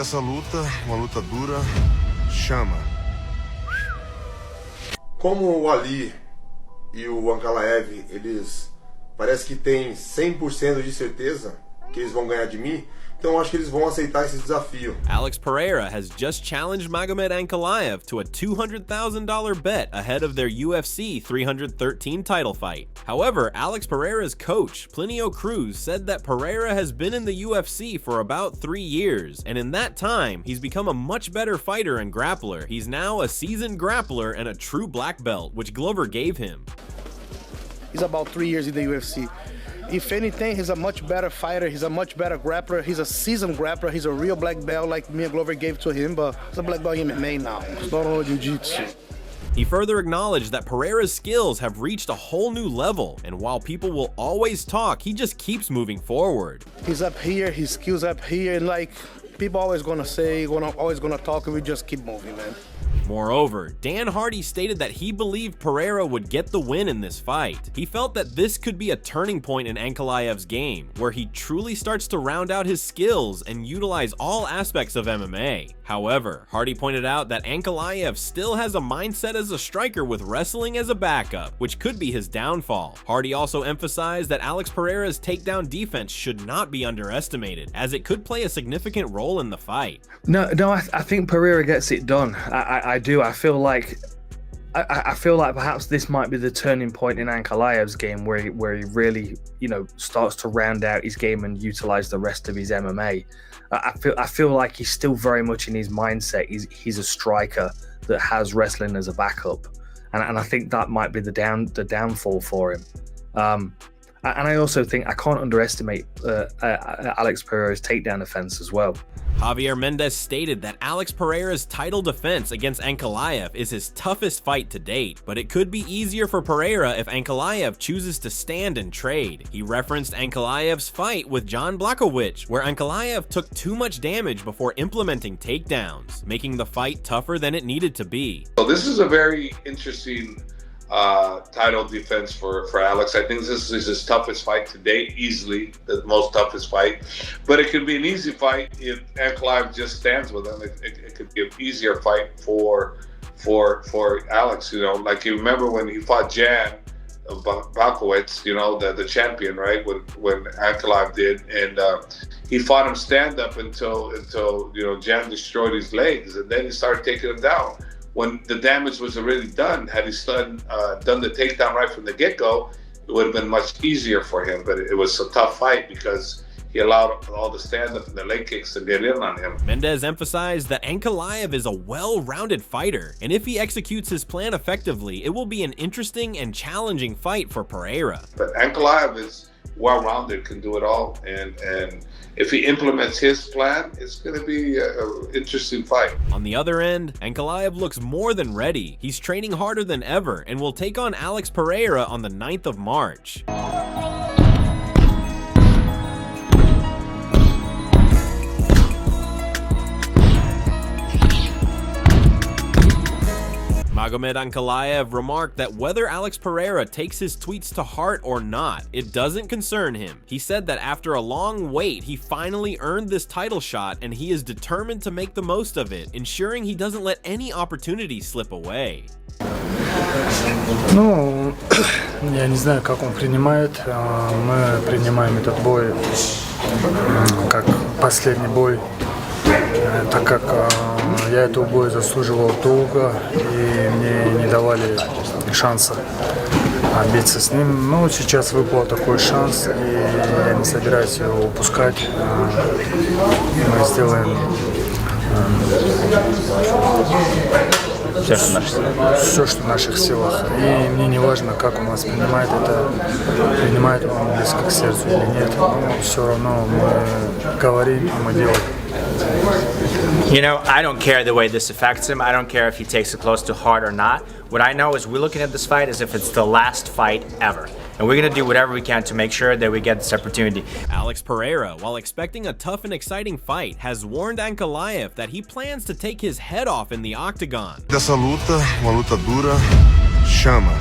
dessa luta, uma luta dura, chama. Como o Ali e o Ankalaev, eles parece que têm 100% de certeza que eles vão ganhar de mim, então acho que eles vão aceitar esse desafio. Alex Pereira has just challenged Magomed Ankalaev to a $200,000 bet ahead of their UFC 313 title fight. However, Alex Pereira's coach, Plinio Cruz, said that Pereira has been in the UFC for about 3 years, and in that time, he's become a much better fighter and grappler. He's now a seasoned grappler and a true black belt, which Glover gave him. He's about 3 years in the UFC. If anything, he's a much better fighter, he's a much better grappler, he's a seasoned grappler, he's a real black belt like me and Glover gave to him, but he's a black belt in MMA now. It's not only jiu-jitsu. He further acknowledged that Pereira's skills have reached a whole new level, and while people will always talk, he just keeps moving forward. He's up here, his skills up here, and like, people always gonna say, always gonna talk, and we just keep moving, man. Moreover, Dan Hardy stated that he believed Pereira would get the win in this fight. He felt that this could be a turning point in Ankalaev's game, where he truly starts to round out his skills and utilize all aspects of MMA. However, Hardy pointed out that Ankalaev still has a mindset as a striker with wrestling as a backup, which could be his downfall. Hardy also emphasized that Alex Pereira's takedown defense should not be underestimated, as it could play a significant role in the fight. No, I think Pereira gets it done. I do. I feel like perhaps this might be the turning point in Ankalaev's game, where he really, starts to round out his game and utilize the rest of his MMA. I feel like he's still very much in his mindset. He's a striker that has wrestling as a backup, and I think that might be the downfall for him. And I also think I can't underestimate Alex Pereira's takedown defense as well. Javier Mendez stated that Alex Pereira's title defense against Ankalaev is his toughest fight to date, but it could be easier for Pereira if Ankalaev chooses to stand and trade. He referenced Ankalaev's fight with John Blachowicz, where Ankalaev took too much damage before implementing takedowns, making the fight tougher than it needed to be. So this is a very interesting title defense for Alex. I think this is his toughest fight to date, easily the most toughest fight. But it could be an easy fight if Ankalaev just stands with him. It could be an easier fight for Alex. Like you remember when he fought Jan Blachowicz, the champion, right? When Ankalaev did, and he fought him stand up until Jan destroyed his legs, and then he started taking him down. When the damage was already done, had he done the takedown right from the get-go, it would have been much easier for him. But it was a tough fight because he allowed all the stand-up and the leg kicks to get in on him. Mendez emphasized that Ankalaev is a well-rounded fighter, and if he executes his plan effectively, it will be an interesting and challenging fight for Pereira. But Ankalaev is well-rounded, can do it all, and if he implements his plan, it's going to be an interesting fight. On the other end, Ankalaev looks more than ready. He's training harder than ever and will take on Alex Pereira on the 9th of March. Magomed Ankalaev remarked that whether Alex Pereira takes his tweets to heart or not, it doesn't concern him. He said that after a long wait, he finally earned this title shot and he is determined to make the most of it, ensuring he doesn't let any opportunity slip away. Ну, я не знаю, как он принимает. Мы принимаем этот бой как последний бой, так как я этого боя заслуживал долго, и мне не давали шанса биться с ним. Но сейчас выпал такой шанс, и я не собираюсь его упускать. Мы сделаем все, что в наших силах. И мне не важно, как он воспринимает это, принимает он близко к сердцу или нет. Но все равно мы говорим, и мы делаем. I don't care the way this affects him. I don't care if he takes it close to heart or not. What I know is we're looking at this fight as if it's the last fight ever. And we're going to do whatever we can to make sure that we get this opportunity. Alex Pereira, while expecting a tough and exciting fight, has warned Ankalaev that he plans to take his head off in the octagon. Dessa luta, uma luta dura, chama.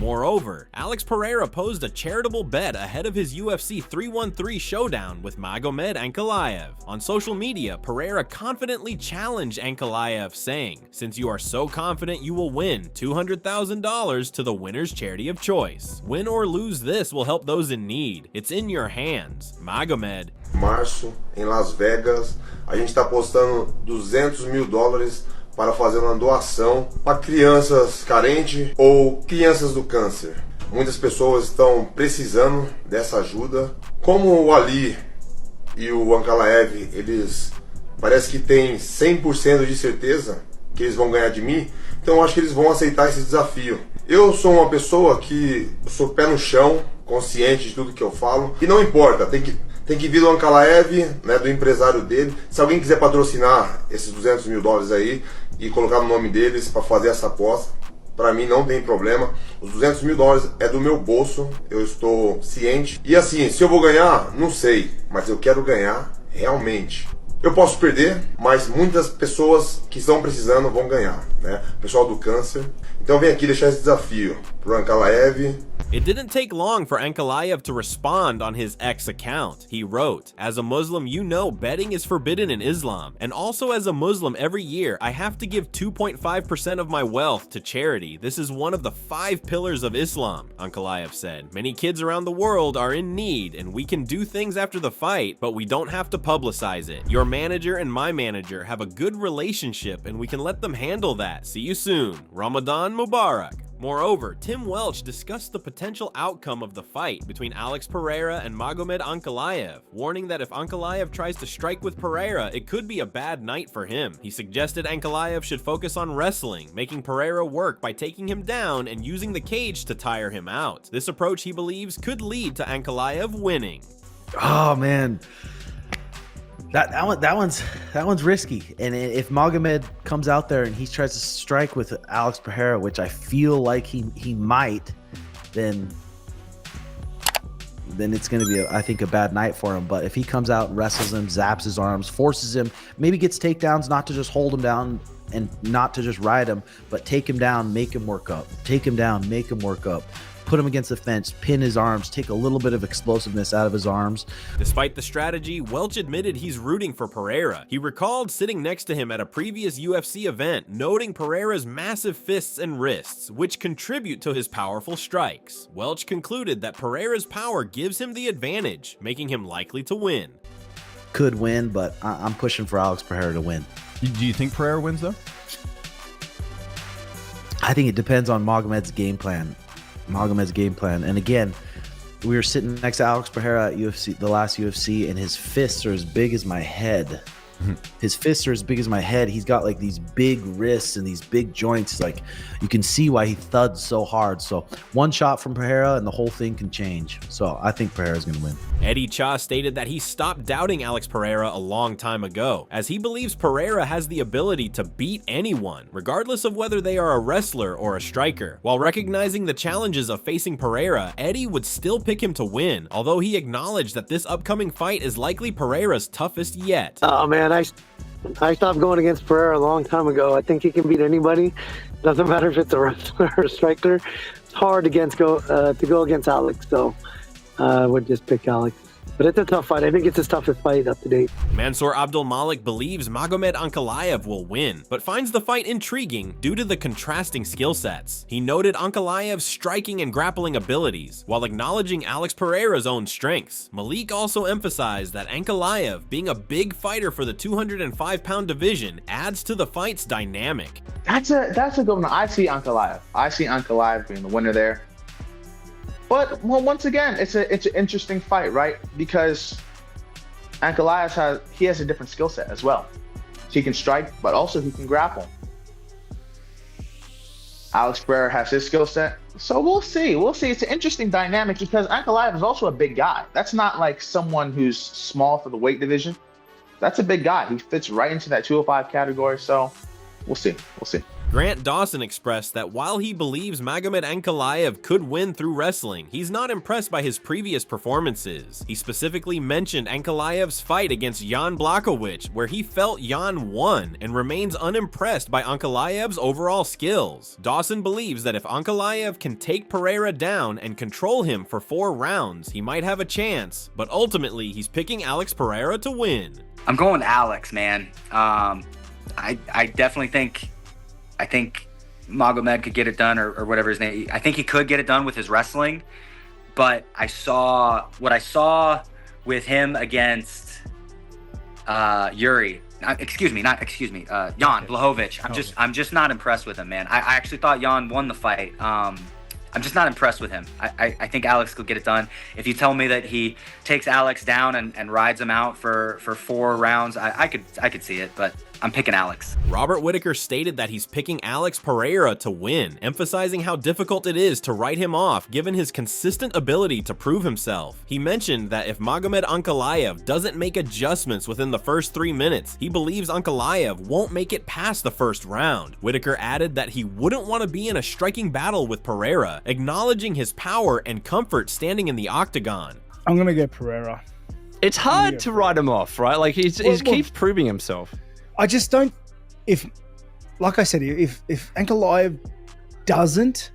Moreover, Alex Pereira posed a charitable bet ahead of his UFC 313 showdown with Magomed Ankalaev. On social media, Pereira confidently challenged Ankalaev, saying, "Since you are so confident you will win $200,000 to the winner's charity of choice. Win or lose this will help those in need. It's in your hands. Magomed." Março, em Las Vegas, a gente está apostando $200 mil para fazer uma doação para crianças carentes ou crianças do câncer. Muitas pessoas estão precisando dessa ajuda. Como o Ali e o Ankalaev, eles parece que têm 100% de certeza que eles vão ganhar de mim, então eu acho que eles vão aceitar esse desafio. Eu sou uma pessoa que sou pé no chão, consciente de tudo que eu falo, e não importa, tem que vir do Ankalaev, né, do empresário dele. Se alguém quiser patrocinar esses $200 mil aí e colocar no nome deles para fazer essa aposta, para mim não tem problema. Os $200 mil é do meu bolso, eu estou ciente. E assim, se eu vou ganhar, não sei, mas eu quero ganhar realmente. Eu posso perder, mas muitas pessoas que estão precisando vão ganhar, né? O pessoal do câncer. Então vem aqui deixar esse desafio pro Ankalaev. It didn't take long for Ankalaev to respond on his X account. He wrote, "As a Muslim, you know betting is forbidden in Islam. And also as a Muslim, every year, I have to give 2.5% of my wealth to charity. This is one of the 5 pillars of Islam," Ankalaev said. "Many kids around the world are in need, and we can do things after the fight, but we don't have to publicize it. Your manager and my manager have a good relationship, and we can let them handle that. See you soon. Ramadan Mubarak." Moreover, Tim Welch discussed the potential outcome of the fight between Alex Pereira and Magomed Ankalaev, warning that if Ankalaev tries to strike with Pereira, it could be a bad night for him. He suggested Ankalaev should focus on wrestling, making Pereira work by taking him down and using the cage to tire him out. This approach, he believes, could lead to Ankalaev winning. Oh man, that one's risky. And if Magomed comes out there and he tries to strike with Alex Pereira, which I feel like he might, then it's going to be, I think, a bad night for him. But if he comes out, wrestles him, zaps his arms, forces him, maybe gets takedowns, not to just hold him down and not to just ride him, but take him down, make him work up, take him down, make him work up. Put him against the fence, pin his arms, take a little bit of explosiveness out of his arms. Despite the strategy, Welch admitted he's rooting for Pereira. He recalled sitting next to him at a previous UFC event, noting Pereira's massive fists and wrists, which contribute to his powerful strikes. Welch concluded that Pereira's power gives him the advantage, making him likely to win. Could win, but I'm pushing for Alex Pereira to win. Do you think Pereira wins, though? I think it depends on Magomed's game plan. And again, we were sitting next to Alex Pereira at UFC, the last UFC, and his fists are as big as my head. His fists are as big as my head. He's got like these big wrists and these big joints. Like, you can see why he thuds so hard. So one shot from Pereira and the whole thing can change. So I think Pereira's going to win. Eddie Cha stated that he stopped doubting Alex Pereira a long time ago, as he believes Pereira has the ability to beat anyone, regardless of whether they are a wrestler or a striker. While recognizing the challenges of facing Pereira, Eddie would still pick him to win, although he acknowledged that this upcoming fight is likely Pereira's toughest yet. Oh man, I stopped going against Pereira a long time ago. I think he can beat anybody. Doesn't matter if it's a wrestler or a striker. It's hard to go against Alex, so I would just pick Alex. But it's a tough fight. I think it's his toughest fight up to date. Mansour Abdul Malik believes Magomed Ankalaev will win, but finds the fight intriguing due to the contrasting skill sets. He noted Ankalaev's striking and grappling abilities, while acknowledging Alex Pereira's own strengths. Malik also emphasized that Ankalaev, being a big fighter for the 205-pound division, adds to the fight's dynamic. That's a good one. I see Ankalaev being the winner there. But once again, it's an interesting fight, right? Because Ankalaev has a different skill set as well. He can strike, but also he can grapple. Alex Pereira has his skill set, so we'll see. It's an interesting dynamic because Ankalaev is also a big guy. That's not like someone who's small for the weight division. That's a big guy. He fits right into that 205 category. So we'll see. Grant Dawson expressed that while he believes Magomed Ankalaev could win through wrestling, he's not impressed by his previous performances. He specifically mentioned Ankalaev's fight against Jan Blachowicz, where he felt Jan won and remains unimpressed by Ankalaev's overall skills. Dawson believes that if Ankalaev can take Pereira down and control him for 4 rounds, he might have a chance, but ultimately he's picking Alex Pereira to win. I'm going Alex, man. I definitely think Magomed could get it done, or whatever his name. I think he could get it done with his wrestling, but what I saw with him against Jan Blachowicz. I'm just not impressed with him, man. I actually thought Jan won the fight. I'm just not impressed with him. I think Alex could get it done. If you tell me that he takes Alex down and rides him out for 4 rounds, I could see it, but I'm picking Alex. Robert Whitaker stated that he's picking Alex Pereira to win, emphasizing how difficult it is to write him off given his consistent ability to prove himself. He mentioned that if Magomed Ankalaev doesn't make adjustments within the first 3 minutes, he believes Ankalaev won't make it past the first round. Whitaker added that he wouldn't want to be in a striking battle with Pereira, acknowledging his power and comfort standing in the octagon. I'm going to go Pereira. It's hard to write him off, right? Like he keeps proving himself. I just don't. Like I said, if Ankalaev doesn't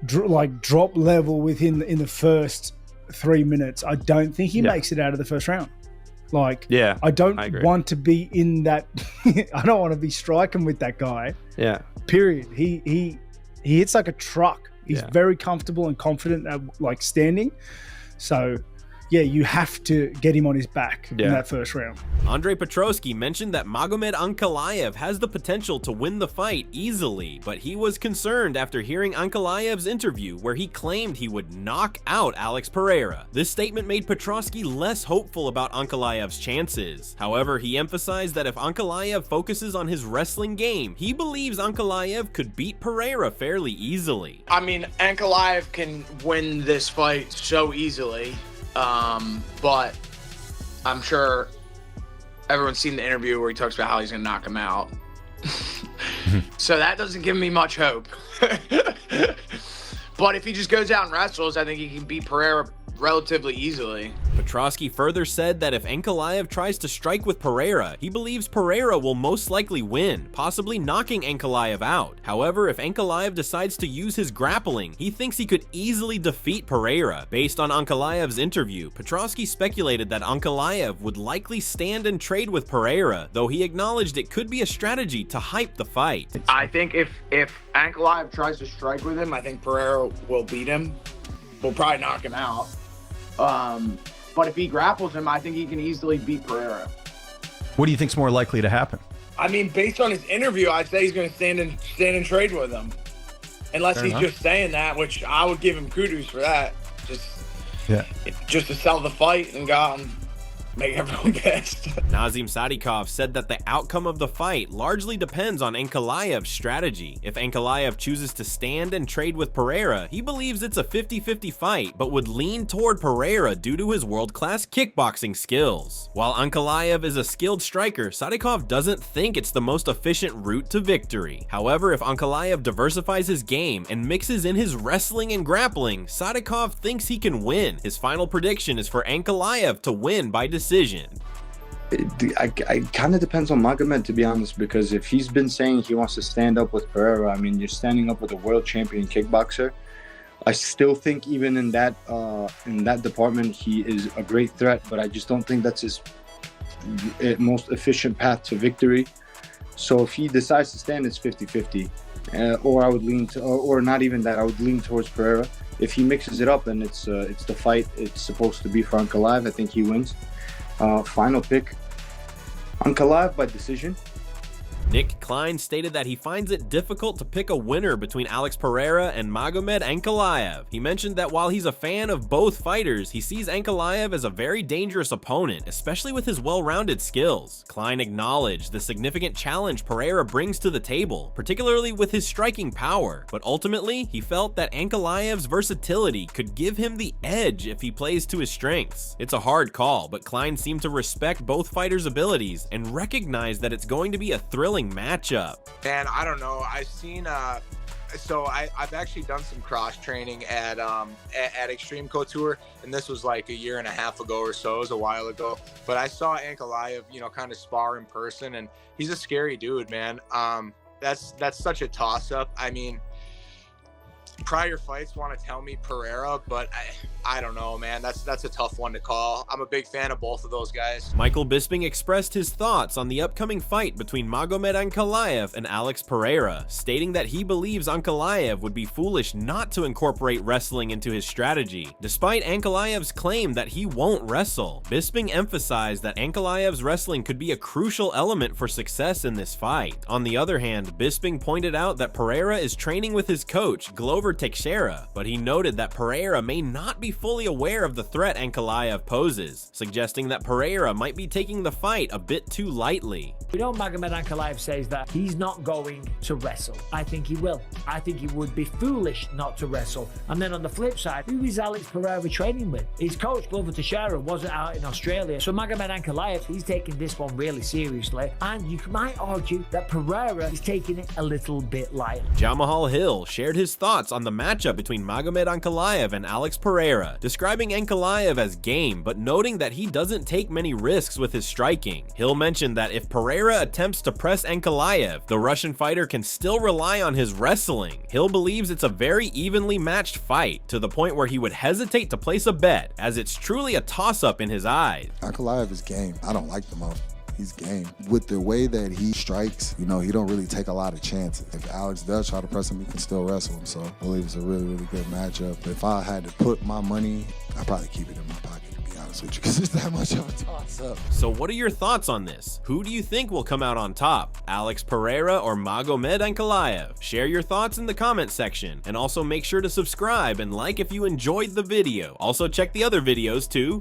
drop level within in the first 3 minutes, I don't think he makes it out of the first round. I don't want to be in that. I don't want to be striking with that guy. Yeah. Period. He hits like a truck. He's very comfortable and confident at standing. So. Yeah, you have to get him on his back in that first round. Andre Petrosky mentioned that Magomed Ankalaev has the potential to win the fight easily, but he was concerned after hearing Ankalaev's interview where he claimed he would knock out Alex Pereira. This statement made Petrosky less hopeful about Ankalaev's chances. However, he emphasized that if Ankalaev focuses on his wrestling game, he believes Ankalaev could beat Pereira fairly easily. I mean, Ankalaev can win this fight so easily. But I'm sure everyone's seen the interview where he talks about how he's going to knock him out. So that doesn't give me much hope. But if he just goes out and wrestles, I think he can beat Pereira relatively easily. Petrosky further said that if Ankalaev tries to strike with Pereira, he believes Pereira will most likely win, possibly knocking Ankalaev out. However, if Ankalaev decides to use his grappling, he thinks he could easily defeat Pereira. Based on Ankalaev's interview, Petrosky speculated that Ankalaev would likely stand and trade with Pereira, though he acknowledged it could be a strategy to hype the fight. I think if Ankalaev tries to strike with him, I think Pereira will beat him. Will probably knock him out. But if he grapples him, I think he can easily beat Pereira. What do you think's more likely to happen? I mean, based on his interview, I'd say he's going to stand and trade with him. Unless he's just saying that, which I would give him kudos for that. Just to sell the fight and go out and make everyone pissed. Nazim Sadikov said that the outcome of the fight largely depends on Ankalaev's strategy. If Ankalaev chooses to stand and trade with Pereira, he believes it's a 50-50 fight, but would lean toward Pereira due to his world-class kickboxing skills. While Ankalaev is a skilled striker, Sadikov doesn't think it's the most efficient route to victory. However, if Ankalaev diversifies his game and mixes in his wrestling and grappling, Sadikov thinks he can win. His final prediction is for Ankalaev to win by decision. It kind of depends on Magomed, to be honest, because if he's been saying he wants to stand up with Pereira, I mean, you're standing up with a world champion kickboxer. I still think even in that department, he is a great threat, but I just don't think that's his most efficient path to victory. So if he decides to stand, it's 50-50. Or I would lean to, or not even that, I would lean towards Pereira. If he mixes it up and it's the fight it's supposed to be for Ankalaev, I think he wins. Final pick, Ankalaev by decision. Nick Klein stated that he finds it difficult to pick a winner between Alex Pereira and Magomed Ankalaev. He mentioned that while he's a fan of both fighters, he sees Ankalaev as a very dangerous opponent, especially with his well-rounded skills. Klein acknowledged the significant challenge Pereira brings to the table, particularly with his striking power, but ultimately, he felt that Ankalaev's versatility could give him the edge if he plays to his strengths. It's a hard call, but Klein seemed to respect both fighters' abilities and recognize that it's going to be a thrilling compelling matchup. Man, I don't know. I've seen so I've actually done some cross training at Extreme Couture, and this was like a year and a half ago or so. It was a while ago, but I saw Ankalaev, you know, kind of spar in person, and he's a scary dude, man. That's such a toss up. I mean, prior fights want to tell me Pereira, but I don't know, man. That's a tough one to call. I'm a big fan of both of those guys. Michael Bisping expressed his thoughts on the upcoming fight between Magomed Ankalaev and Alex Pereira, stating that he believes Ankalaev would be foolish not to incorporate wrestling into his strategy. Despite Ankalaev's claim that he won't wrestle, Bisping emphasized that Ankalaev's wrestling could be a crucial element for success in this fight. On the other hand, Bisping pointed out that Pereira is training with his coach, Glover Teixeira, but he noted that Pereira may not be fully aware of the threat Ankalaev poses, suggesting that Pereira might be taking the fight a bit too lightly. We know Magomed Ankalaev says that he's not going to wrestle. I think he will. I think he would be foolish not to wrestle. And then on the flip side, who is Alex Pereira training with? His coach, Glover Teixeira, wasn't out in Australia. So Magomed Ankalaev, he's taking this one really seriously. And you might argue that Pereira is taking it a little bit light. Jamahal Hill shared his thoughts on the matchup between Magomed Ankalaev and Alex Pereira, describing Ankalaev as game, but noting that he doesn't take many risks with his striking. Hill mentioned that if Pereira attempts to press Ankalaev, the Russian fighter can still rely on his wrestling. Hill believes it's a very evenly matched fight, to the point where he would hesitate to place a bet, as it's truly a toss-up in his eyes. Ankalaev is game. I don't like the most. He's game. With the way that he strikes, you know, he don't really take a lot of chances. If Alex does try to press him, he can still wrestle him. So I believe it's a really, really good matchup. But if I had to put my money, I'd probably keep it in my pocket, to be honest with you, because it's that much of a toss-up. So what are your thoughts on this? Who do you think will come out on top? Alex Pereira or Magomed Ankalaev? Share your thoughts in the comment section, and also make sure to subscribe and like if you enjoyed the video. Also check the other videos too.